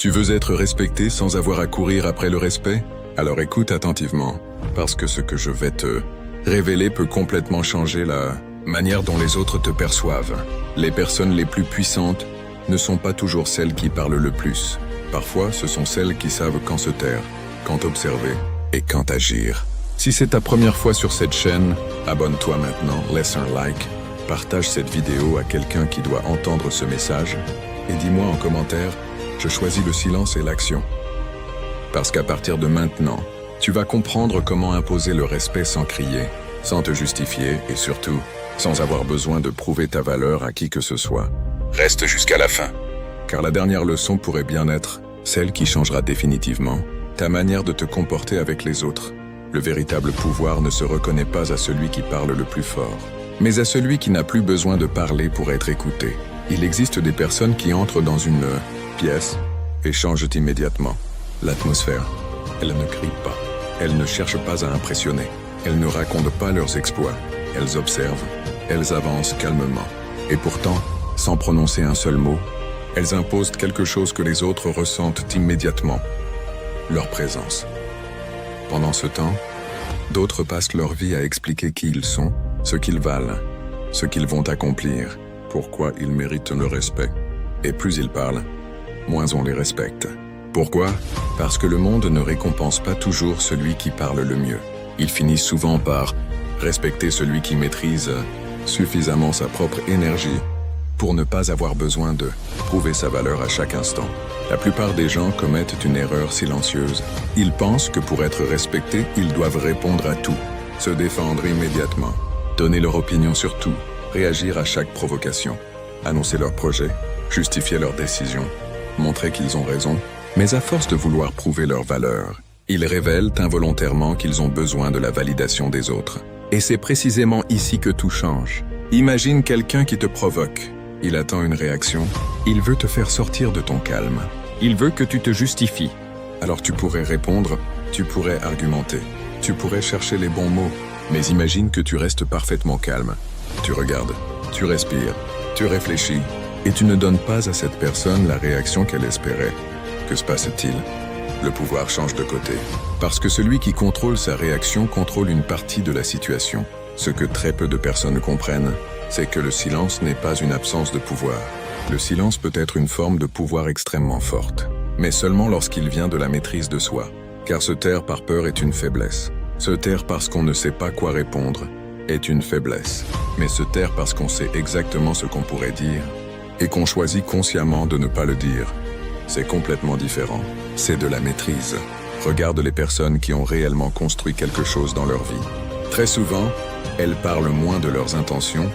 Tu veux être respecté sans avoir à courir après le respect? Alors écoute attentivement, parce que ce que je vais te révéler peut complètement changer la manière dont les autres te perçoivent. Les personnes les plus puissantes ne sont pas toujours celles qui parlent le plus. Parfois, ce sont celles qui savent quand se taire, quand observer et quand agir. Si c'est ta première fois sur cette chaîne, abonne-toi maintenant, laisse un like, partage cette vidéo à quelqu'un qui doit entendre ce message et dis-moi en commentaire, je choisis le silence et l'action. Parce qu'à partir de maintenant, tu vas comprendre comment imposer le respect sans crier, sans te justifier et surtout, sans avoir besoin de prouver ta valeur à qui que ce soit. Reste jusqu'à la fin, car la dernière leçon pourrait bien être celle qui changera définitivement ta manière de te comporter avec les autres. Le véritable pouvoir ne se reconnaît pas à celui qui parle le plus fort, mais à celui qui n'a plus besoin de parler pour être écouté. Il existe des personnes qui entrent dans une pièce et changent immédiatement l'atmosphère. Elles ne crient pas, elles ne cherchent pas à impressionner, elles ne racontent pas leurs exploits, elles observent, elles avancent calmement. Et pourtant, sans prononcer un seul mot, elles imposent quelque chose que les autres ressentent immédiatement, leur présence. Pendant ce temps, d'autres passent leur vie à expliquer qui ils sont, ce qu'ils valent, ce qu'ils vont accomplir, pourquoi ils méritent le respect. Et plus ils parlent, moins on les respecte. Pourquoi? Parce que le monde ne récompense pas toujours celui qui parle le mieux. Ils finissent souvent par respecter celui qui maîtrise suffisamment sa propre énergie pour ne pas avoir besoin de prouver sa valeur à chaque instant. La plupart des gens commettent une erreur silencieuse. Ils pensent que pour être respectés, ils doivent répondre à tout, se défendre immédiatement, donner leur opinion sur tout, réagir à chaque provocation, annoncer leurs projets, justifier leurs décisions, montrer qu'ils ont raison. Mais à force de vouloir prouver leur valeur, ils révèlent involontairement qu'ils ont besoin de la validation des autres. Et c'est précisément ici que tout change. Imagine quelqu'un qui te provoque. Il attend une réaction. Il veut te faire sortir de ton calme. Il veut que tu te justifies. Alors tu pourrais répondre, tu pourrais argumenter, tu pourrais chercher les bons mots. Mais imagine que tu restes parfaitement calme. Tu regardes, tu respires, tu réfléchis, et tu ne donnes pas à cette personne la réaction qu'elle espérait. Que se passe-t-il? Le pouvoir change de côté. Parce que celui qui contrôle sa réaction contrôle une partie de la situation. Ce que très peu de personnes comprennent, c'est que le silence n'est pas une absence de pouvoir. Le silence peut être une forme de pouvoir extrêmement forte, mais seulement lorsqu'il vient de la maîtrise de soi. Car se taire par peur est une faiblesse. Se taire parce qu'on ne sait pas quoi répondre est une faiblesse. Mais se taire parce qu'on sait exactement ce qu'on pourrait dire et qu'on choisit consciemment de ne pas le dire, c'est complètement différent. C'est de la maîtrise. Regarde les personnes qui ont réellement construit quelque chose dans leur vie. Très souvent, elles parlent moins de leurs intentions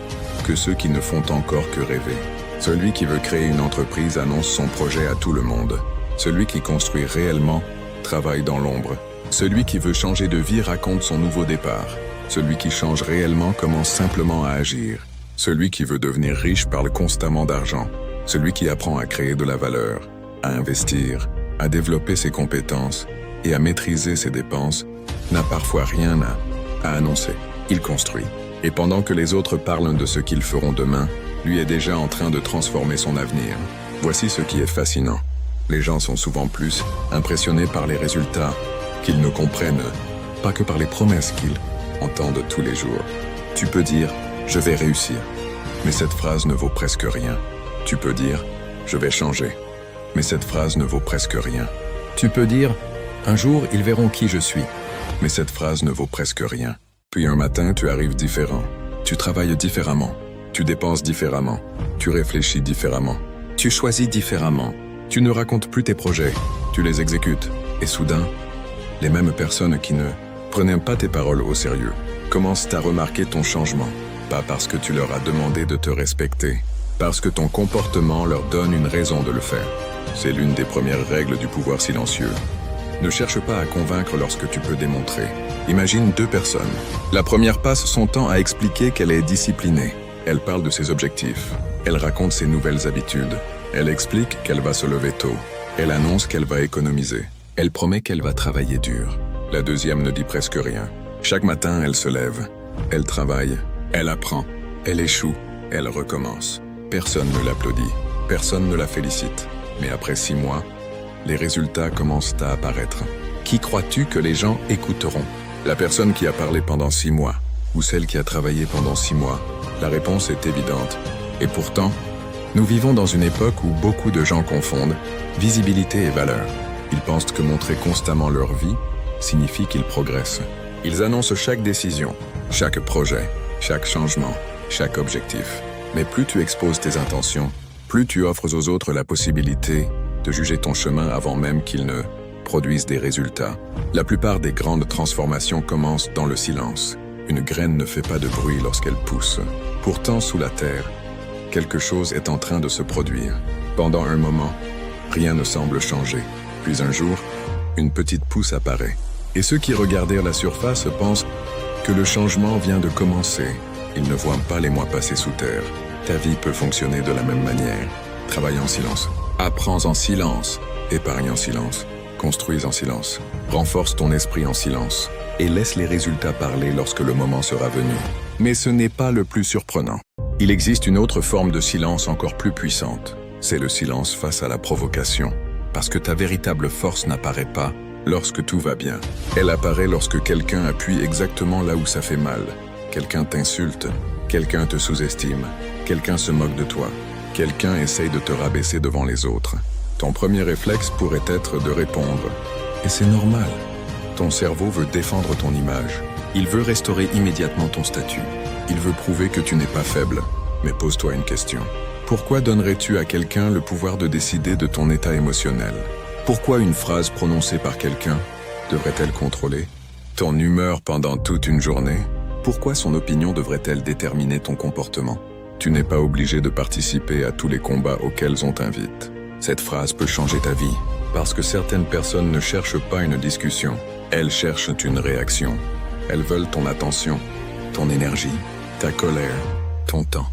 que ceux qui ne font encore que rêver. Celui qui veut créer une entreprise annonce son projet à tout le monde. Celui qui construit réellement travaille dans l'ombre. Celui qui veut changer de vie raconte son nouveau départ. Celui qui change réellement commence simplement à agir. Celui qui veut devenir riche parle constamment d'argent. Celui qui apprend à créer de la valeur, à investir, à développer ses compétences et à maîtriser ses dépenses, n'a parfois rien à annoncer. Il construit. Et pendant que les autres parlent de ce qu'ils feront demain, lui est déjà en train de transformer son avenir. Voici ce qui est fascinant. Les gens sont souvent plus impressionnés par les résultats qu'ils ne comprennent, pas que par les promesses qu'ils entendent tous les jours. Tu peux dire « je vais réussir », mais cette phrase ne vaut presque rien. Tu peux dire « je vais changer », mais cette phrase ne vaut presque rien. Tu peux dire « un jour, ils verront qui je suis », mais cette phrase ne vaut presque rien. Puis un matin, tu arrives différent. Tu travailles différemment. Tu dépenses différemment. Tu réfléchis différemment. Tu choisis différemment. Tu ne racontes plus tes projets. Tu les exécutes. Et soudain, les mêmes personnes qui ne prenaient pas tes paroles au sérieux commencent à remarquer ton changement. Pas parce que tu leur as demandé de te respecter, parce que ton comportement leur donne une raison de le faire. C'est l'une des premières règles du pouvoir silencieux. Ne cherche pas à convaincre lorsque tu peux démontrer. Imagine deux personnes. La première passe son temps à expliquer qu'elle est disciplinée. Elle parle de ses objectifs. Elle raconte ses nouvelles habitudes. Elle explique qu'elle va se lever tôt. Elle annonce qu'elle va économiser. Elle promet qu'elle va travailler dur. La deuxième ne dit presque rien. Chaque matin, elle se lève. Elle travaille. Elle apprend. Elle échoue. Elle recommence. Personne ne l'applaudit. Personne ne la félicite. Mais après 6 mois, les résultats commencent à apparaître. Qui crois-tu que les gens écouteront? La personne qui a parlé pendant 6 mois ou celle qui a travaillé pendant 6 mois? La réponse est évidente. Et pourtant, nous vivons dans une époque où beaucoup de gens confondent visibilité et valeur. Ils pensent que montrer constamment leur vie signifie qu'ils progressent. Ils annoncent chaque décision, chaque projet, chaque changement, chaque objectif. Mais plus tu exposes tes intentions, plus tu offres aux autres la possibilité de juger ton chemin avant même qu'ils ne produisent des résultats. La plupart des grandes transformations commencent dans le silence. Une graine ne fait pas de bruit lorsqu'elle pousse. Pourtant, sous la terre, quelque chose est en train de se produire. Pendant un moment, rien ne semble changer. Puis un jour, une petite pousse apparaît. Et ceux qui regardèrent la surface pensent que le changement vient de commencer. Ils ne voient pas les mois passés sous terre. Ta vie peut fonctionner de la même manière. Travaille en silence. Apprends en silence. Épargne en silence. Construis en silence. Renforce ton esprit en silence. Et laisse les résultats parler lorsque le moment sera venu. Mais ce n'est pas le plus surprenant. Il existe une autre forme de silence encore plus puissante. C'est le silence face à la provocation. Parce que ta véritable force n'apparaît pas lorsque tout va bien. Elle apparaît lorsque quelqu'un appuie exactement là où ça fait mal. Quelqu'un t'insulte, quelqu'un te sous-estime, quelqu'un se moque de toi, quelqu'un essaye de te rabaisser devant les autres. Ton premier réflexe pourrait être de répondre. Et c'est normal. Ton cerveau veut défendre ton image. Il veut restaurer immédiatement ton statut. Il veut prouver que tu n'es pas faible. Mais pose-toi une question. Pourquoi donnerais-tu à quelqu'un le pouvoir de décider de ton état émotionnel? Pourquoi une phrase prononcée par quelqu'un devrait-elle contrôler ton humeur pendant toute une journée? Pourquoi son opinion devrait-elle déterminer ton comportement? Tu n'es pas obligé de participer à tous les combats auxquels on t'invite. Cette phrase peut changer ta vie, parce que certaines personnes ne cherchent pas une discussion. Elles cherchent une réaction. Elles veulent ton attention, ton énergie, ta colère, ton temps.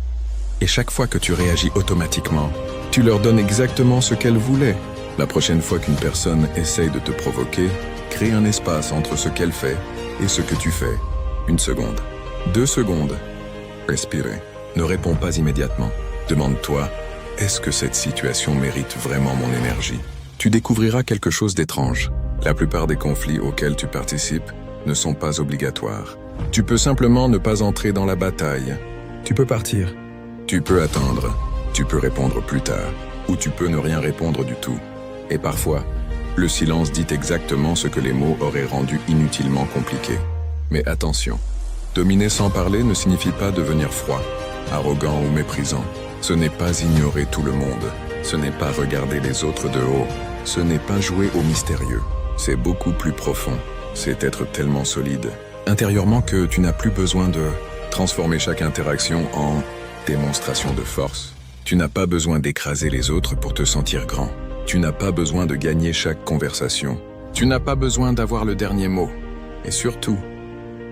Et chaque fois que tu réagis automatiquement, tu leur donnes exactement ce qu'elles voulaient. La prochaine fois qu'une personne essaye de te provoquer, crée un espace entre ce qu'elle fait et ce que tu fais. 1 seconde, 2 secondes. Respirez. Ne réponds pas immédiatement. Demande-toi, est-ce que cette situation mérite vraiment mon énergie? Tu découvriras quelque chose d'étrange. La plupart des conflits auxquels tu participes ne sont pas obligatoires. Tu peux simplement ne pas entrer dans la bataille. Tu peux partir. Tu peux attendre. Tu peux répondre plus tard. Ou tu peux ne rien répondre du tout. Et parfois, le silence dit exactement ce que les mots auraient rendu inutilement compliqué. Mais attention, dominer sans parler ne signifie pas devenir froid, arrogant ou méprisant. Ce n'est pas ignorer tout le monde. Ce n'est pas regarder les autres de haut. Ce n'est pas jouer au mystérieux. C'est beaucoup plus profond. C'est être tellement solide intérieurement que tu n'as plus besoin de transformer chaque interaction en démonstration de force. Tu n'as pas besoin d'écraser les autres pour te sentir grand. Tu n'as pas besoin de gagner chaque conversation. Tu n'as pas besoin d'avoir le dernier mot. Et surtout,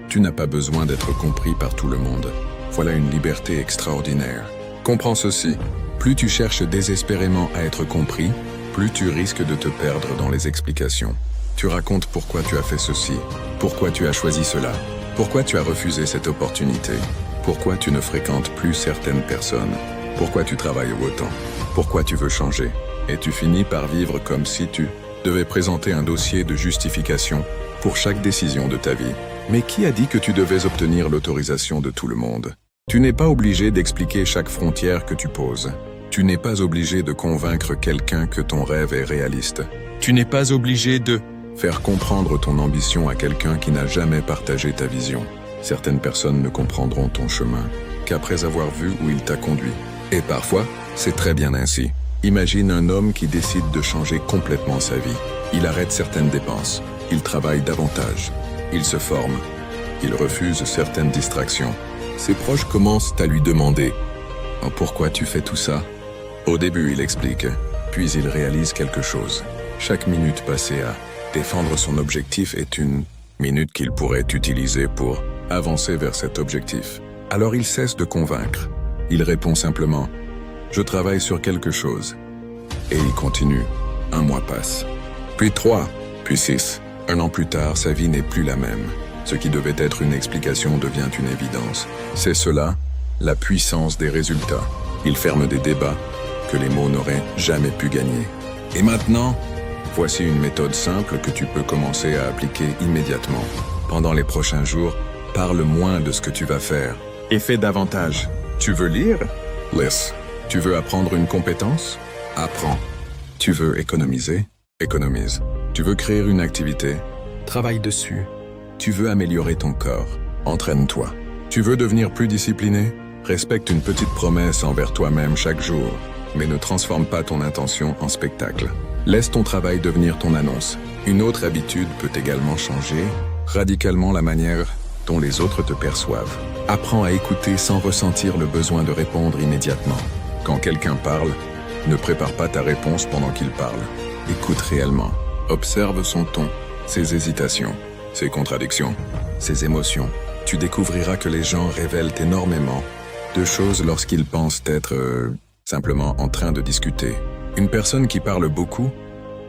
tu n'as pas besoin d'être compris par tout le monde. Voilà une liberté extraordinaire. Comprends ceci. Plus tu cherches désespérément à être compris, plus tu risques de te perdre dans les explications. Tu racontes pourquoi tu as fait ceci, pourquoi tu as choisi cela, pourquoi tu as refusé cette opportunité, pourquoi tu ne fréquentes plus certaines personnes, pourquoi tu travailles autant, pourquoi tu veux changer. Et tu finis par vivre comme si tu devais présenter un dossier de justification pour chaque décision de ta vie. Mais qui a dit que tu devais obtenir l'autorisation de tout le monde? Tu n'es pas obligé d'expliquer chaque frontière que tu poses. Tu n'es pas obligé de convaincre quelqu'un que ton rêve est réaliste. Tu n'es pas obligé de faire comprendre ton ambition à quelqu'un qui n'a jamais partagé ta vision. Certaines personnes ne comprendront ton chemin qu'après avoir vu où il t'a conduit. Et parfois, c'est très bien ainsi. Imagine un homme qui décide de changer complètement sa vie. Il arrête certaines dépenses. Il travaille davantage. Il se forme. Il refuse certaines distractions. Ses proches commencent à lui demander « Pourquoi tu fais tout ça ?» Au début, il explique, puis il réalise quelque chose. Chaque minute passée à défendre son objectif est une minute qu'il pourrait utiliser pour avancer vers cet objectif. Alors il cesse de convaincre. Il répond simplement « Je travaille sur quelque chose ». Et il continue. 1 mois passe. Puis 3, puis 6. 1 an plus tard, sa vie n'est plus la même. Ce qui devait être une explication devient une évidence. C'est cela, la puissance des résultats. Il ferme des débats que les mots n'auraient jamais pu gagner. Et maintenant, Voici une méthode simple que tu peux commencer à appliquer immédiatement. Pendant les prochains jours, parle moins de ce que tu vas faire et fais davantage. Tu veux lire? Lis. Tu veux apprendre une compétence? Apprends. Tu veux économiser? Économise. Tu veux créer une activité? Travaille dessus. Tu veux améliorer ton corps? Entraîne-toi. Tu veux devenir plus discipliné? Respecte une petite promesse envers toi-même chaque jour, mais ne transforme pas ton intention en spectacle. Laisse ton travail devenir ton annonce. Une autre habitude peut également changer radicalement la manière dont les autres te perçoivent. Apprends à écouter sans ressentir le besoin de répondre immédiatement. Quand quelqu'un parle, ne prépare pas ta réponse pendant qu'il parle. Écoute réellement. Observe son ton, ses hésitations, ses contradictions, ses émotions. Tu découvriras que les gens révèlent énormément de choses lorsqu'ils pensent être simplement en train de discuter. Une personne qui parle beaucoup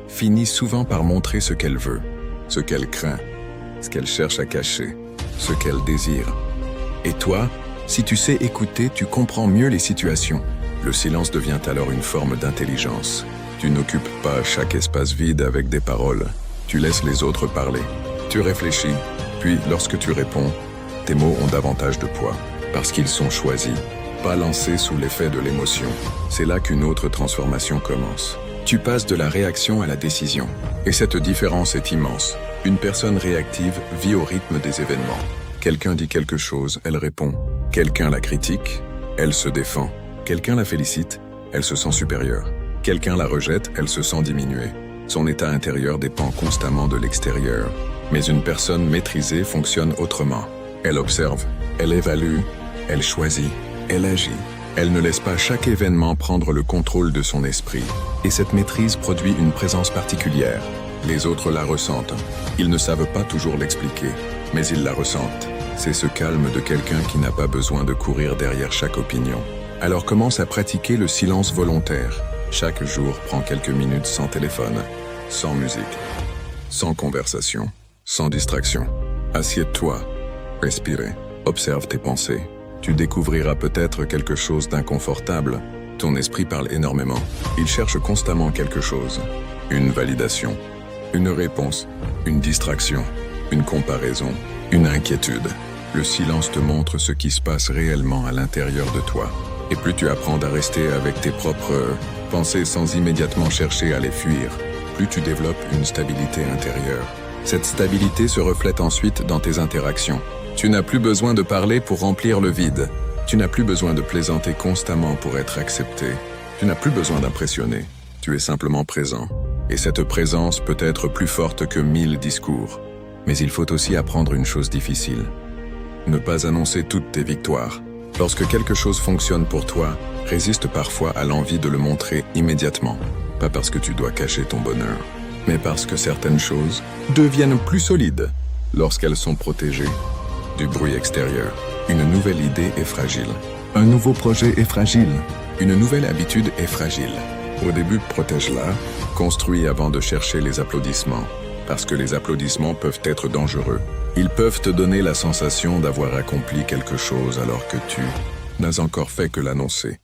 finit souvent par montrer ce qu'elle veut, ce qu'elle craint, ce qu'elle cherche à cacher, ce qu'elle désire. Et toi, si tu sais écouter, tu comprends mieux les situations. Le silence devient alors une forme d'intelligence. Tu n'occupes pas chaque espace vide avec des paroles. Tu laisses les autres parler. Tu réfléchis, puis lorsque tu réponds, tes mots ont davantage de poids, parce qu'ils sont choisis, pas lancés sous l'effet de l'émotion. C'est là qu'une autre transformation commence. Tu passes de la réaction à la décision. Et cette différence est immense. Une personne réactive vit au rythme des événements. Quelqu'un dit quelque chose, elle répond. Quelqu'un la critique, elle se défend. Quelqu'un la félicite, elle se sent supérieure. Quelqu'un la rejette, elle se sent diminuée. Son état intérieur dépend constamment de l'extérieur. Mais une personne maîtrisée fonctionne autrement. Elle observe, elle évalue, elle choisit, elle agit. Elle ne laisse pas chaque événement prendre le contrôle de son esprit. Et cette maîtrise produit une présence particulière. Les autres la ressentent. Ils ne savent pas toujours l'expliquer, mais ils la ressentent. C'est ce calme de quelqu'un qui n'a pas besoin de courir derrière chaque opinion. Alors commence à pratiquer le silence volontaire. Chaque jour, prends quelques minutes sans téléphone, sans musique, sans conversation, sans distraction. Assieds-toi, respire, observe tes pensées. Tu découvriras peut-être quelque chose d'inconfortable. Ton esprit parle énormément. Il cherche constamment quelque chose. Une validation, une réponse, une distraction, une comparaison, une inquiétude. Le silence te montre ce qui se passe réellement à l'intérieur de toi. Et plus tu apprends à rester avec tes propres pensées sans immédiatement chercher à les fuir, plus tu développes une stabilité intérieure. Cette stabilité se reflète ensuite dans tes interactions. Tu n'as plus besoin de parler pour remplir le vide. Tu n'as plus besoin de plaisanter constamment pour être accepté. Tu n'as plus besoin d'impressionner. Tu es simplement présent. Et cette présence peut être plus forte que 1000 discours. Mais il faut aussi apprendre une chose difficile. Ne pas annoncer toutes tes victoires. Lorsque quelque chose fonctionne pour toi, résiste parfois à l'envie de le montrer immédiatement. Pas parce que tu dois cacher ton bonheur, mais parce que certaines choses deviennent plus solides lorsqu'elles sont protégées du bruit extérieur. Une nouvelle idée est fragile. Un nouveau projet est fragile. Une nouvelle habitude est fragile. Au début, protège-la, construis avant de chercher les applaudissements, parce que les applaudissements peuvent être dangereux. Ils peuvent te donner la sensation d'avoir accompli quelque chose alors que tu n'as encore fait que l'annoncer.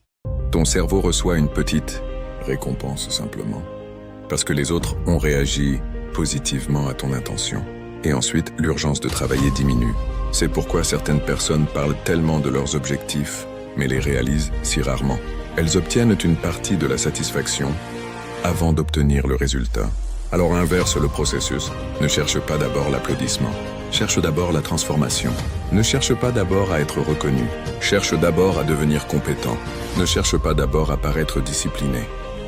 Ton cerveau reçoit une petite récompense simplement, parce que les autres ont réagi positivement à ton intention. Et ensuite, l'urgence de travailler diminue. C'est pourquoi certaines personnes parlent tellement de leurs objectifs, mais les réalisent si rarement. Elles obtiennent une partie de la satisfaction avant d'obtenir le résultat. Alors inverse le processus. Ne cherche pas d'abord l'applaudissement. Cherche d'abord la transformation. Ne cherche pas d'abord à être reconnu. Cherche d'abord à devenir compétent. Ne cherche pas d'abord à paraître discipliné.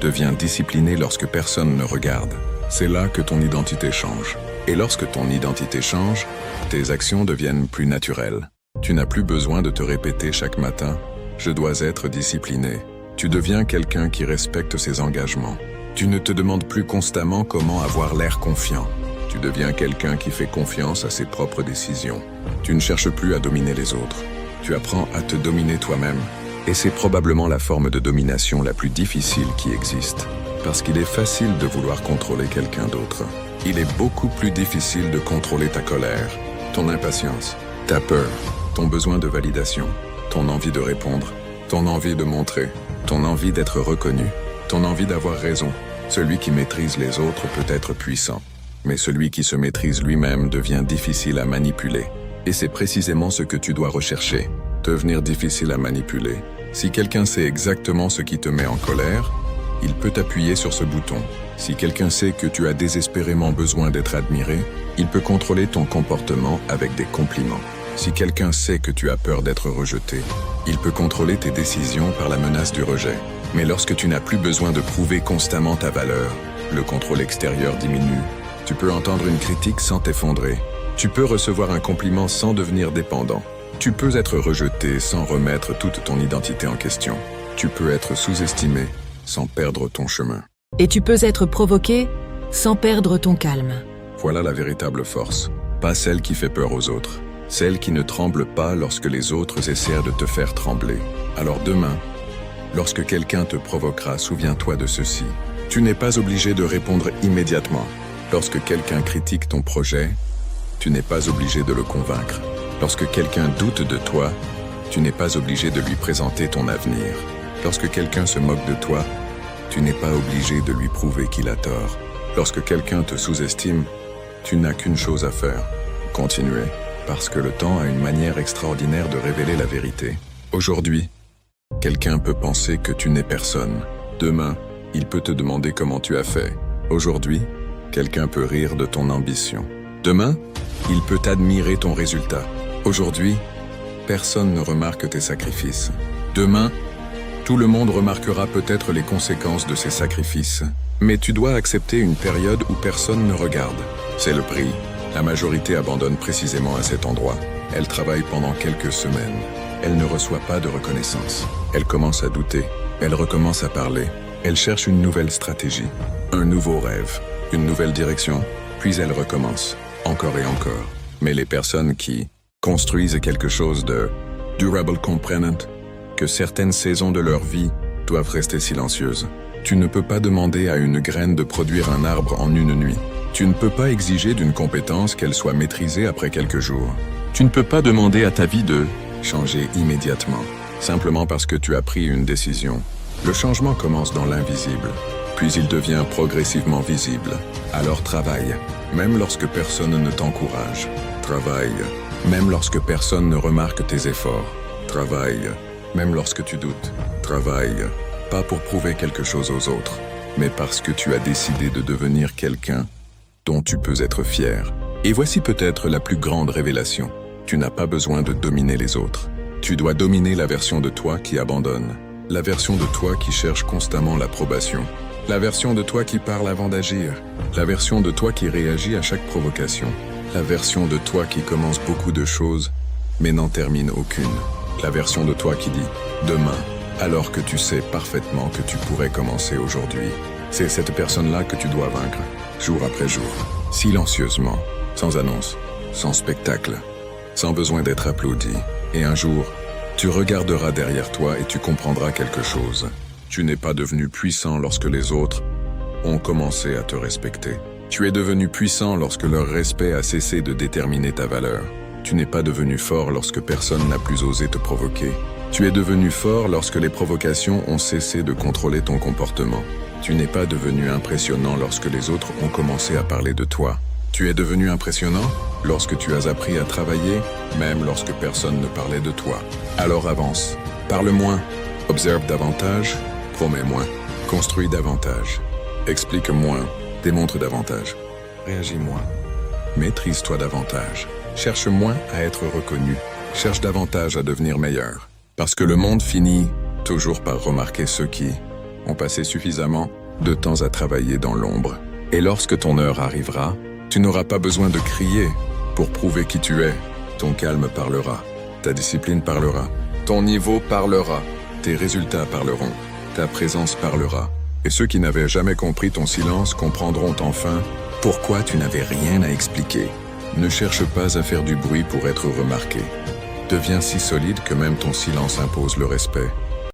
Deviens discipliné lorsque personne ne regarde. C'est là que ton identité change. Et lorsque ton identité change, tes actions deviennent plus naturelles. Tu n'as plus besoin de te répéter chaque matin « Je dois être discipliné ». Tu deviens quelqu'un qui respecte ses engagements. Tu ne te demandes plus constamment comment avoir l'air confiant. Tu deviens quelqu'un qui fait confiance à ses propres décisions. Tu ne cherches plus à dominer les autres. Tu apprends à te dominer toi-même. Et c'est probablement la forme de domination la plus difficile qui existe. Parce qu'il est facile de vouloir contrôler quelqu'un d'autre. Il est beaucoup plus difficile de contrôler ta colère, ton impatience, ta peur, ton besoin de validation, ton envie de répondre, ton envie de montrer, ton envie d'être reconnu, ton envie d'avoir raison. Celui qui maîtrise les autres peut être puissant, mais celui qui se maîtrise lui-même devient difficile à manipuler. Et c'est précisément ce que tu dois rechercher, devenir difficile à manipuler. Si quelqu'un sait exactement ce qui te met en colère, il peut appuyer sur ce bouton. Si quelqu'un sait que tu as désespérément besoin d'être admiré, il peut contrôler ton comportement avec des compliments. Si quelqu'un sait que tu as peur d'être rejeté, il peut contrôler tes décisions par la menace du rejet. Mais lorsque tu n'as plus besoin de prouver constamment ta valeur, le contrôle extérieur diminue. Tu peux entendre une critique sans t'effondrer. Tu peux recevoir un compliment sans devenir dépendant. Tu peux être rejeté sans remettre toute ton identité en question. Tu peux être sous-estimé sans perdre ton chemin. Et tu peux être provoqué sans perdre ton calme. Voilà la véritable force. Pas celle qui fait peur aux autres. Celle qui ne tremble pas lorsque les autres essaient de te faire trembler. Alors demain, lorsque quelqu'un te provoquera, souviens-toi de ceci. Tu n'es pas obligé de répondre immédiatement. Lorsque quelqu'un critique ton projet, tu n'es pas obligé de le convaincre. Lorsque quelqu'un doute de toi, tu n'es pas obligé de lui présenter ton avenir. Lorsque quelqu'un se moque de toi, tu n'es pas obligé de lui prouver qu'il a tort. Lorsque quelqu'un te sous-estime, tu n'as qu'une chose à faire, continuer, parce que le temps a une manière extraordinaire de révéler la vérité. Aujourd'hui, quelqu'un peut penser que tu n'es personne. Demain, il peut te demander comment tu as fait. Aujourd'hui, quelqu'un peut rire de ton ambition. Demain, il peut admirer ton résultat. Aujourd'hui, personne ne remarque tes sacrifices. Demain, tout le monde remarquera peut-être les conséquences de ces sacrifices. Mais tu dois accepter une période où personne ne regarde. C'est le prix. La majorité abandonne précisément à cet endroit. Elle travaille pendant quelques semaines. Elle ne reçoit pas de reconnaissance. Elle commence à douter. Elle recommence à parler. Elle cherche une nouvelle stratégie, un nouveau rêve, une nouvelle direction, puis elle recommence, encore et encore. Mais les personnes qui construisent quelque chose de durable comprennent que certaines saisons de leur vie doivent rester silencieuses. Tu ne peux pas demander à une graine de produire un arbre en une nuit. Tu ne peux pas exiger d'une compétence qu'elle soit maîtrisée après quelques jours. Tu ne peux pas demander à ta vie de changer immédiatement, simplement parce que tu as pris une décision. Le changement commence dans l'invisible, puis il devient progressivement visible. Alors travaille, même lorsque personne ne t'encourage. Travaille, même lorsque personne ne remarque tes efforts. Travaille, même lorsque tu doutes. Travaille, pas pour prouver quelque chose aux autres, mais parce que tu as décidé de devenir quelqu'un dont tu peux être fier. Et voici peut-être la plus grande révélation. Tu n'as pas besoin de dominer les autres. Tu dois dominer la version de toi qui abandonne. La version de toi qui cherche constamment l'approbation. La version de toi qui parle avant d'agir. La version de toi qui réagit à chaque provocation. La version de toi qui commence beaucoup de choses, mais n'en termine aucune. La version de toi qui dit « demain », alors que tu sais parfaitement que tu pourrais commencer aujourd'hui. C'est cette personne-là que tu dois vaincre, jour après jour, silencieusement, sans annonce, sans spectacle, sans besoin d'être applaudi. Et un jour, tu regarderas derrière toi et tu comprendras quelque chose. Tu n'es pas devenu puissant lorsque les autres ont commencé à te respecter. Tu es devenu puissant lorsque leur respect a cessé de déterminer ta valeur. Tu n'es pas devenu fort lorsque personne n'a plus osé te provoquer. Tu es devenu fort lorsque les provocations ont cessé de contrôler ton comportement. Tu n'es pas devenu impressionnant lorsque les autres ont commencé à parler de toi. Tu es devenu impressionnant lorsque tu as appris à travailler, même lorsque personne ne parlait de toi. Alors avance, parle moins, observe davantage, promets moins, construis davantage, explique moins, démontre davantage, réagis moins, maîtrise-toi davantage, cherche moins à être reconnu, cherche davantage à devenir meilleur. Parce que le monde finit toujours par remarquer ceux qui ont passé suffisamment de temps à travailler dans l'ombre. Et lorsque ton heure arrivera, tu n'auras pas besoin de crier pour prouver qui tu es. Ton calme parlera, ta discipline parlera, ton niveau parlera, tes résultats parleront, ta présence parlera. Et ceux qui n'avaient jamais compris ton silence comprendront enfin pourquoi tu n'avais rien à expliquer. Ne cherche pas à faire du bruit pour être remarqué. Deviens si solide que même ton silence impose le respect.